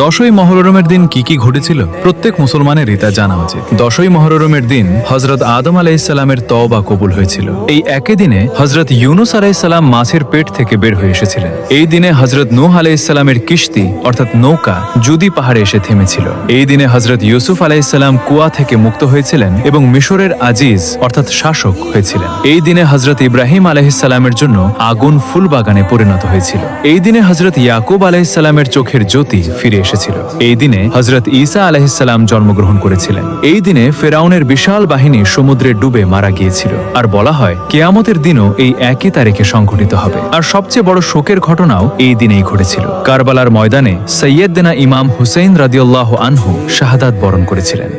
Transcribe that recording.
10ই মহররমের দিন কি কি ঘটেছিল প্রত্যেক মুসলমানেরই তা জানা উচিত। 10ই মহররমের দিন হযরত আদম আলাইহিসসালামের তওবা কবুল হয়েছিল। এই একই দিনে হযরত ইউনুস আলাইহিসসালাম মাছের পেট থেকে বের হয়ে এসেছিলেন। এই দিনে হযরত নূহ আলাইহিসসালামের কিশতি অর্থাৎ নৌকা জুদি পাহাড়ে এসে থেমেছিল। এই দিনে হযরত ইউসুফ আলাইহিসসালাম কুয়া থেকে মুক্ত হয়েছিলেন এবং মিশরের আজিজ অর্থাৎ শাসক হয়েছিলেন। এই দিনে হযরত ইব্রাহিম আলাইহিসসালামের জন্য আগুন ফুল বাগানে পরিণত হয়েছিল। এই দিনে হযরত ইয়াকুব আলাইহিসসালামের চোখের জ্যোতি ফিরে এসেছিল। এই দিনে হযরত ঈসা আলাইহিসসালাম জন্মগ্রহণ করেছিলেন। এই দিনে ফেরাউনের বিশাল বাহিনী সমুদ্রে ডুবে মারা গিয়েছিল। আর বলা হয় কিয়ামতের দিনও এই একই তারিখে সংঘটিত হবে। আর সবচেয়ে বড় শোকের ঘটনাও এই দিনেই ঘটেছিল। কারবালার ময়দানে সৈয়দনা ইমাম হুসেইন রাদিয়াল্লাহু আনহু শাহাদাত বরণ করেছিলেন।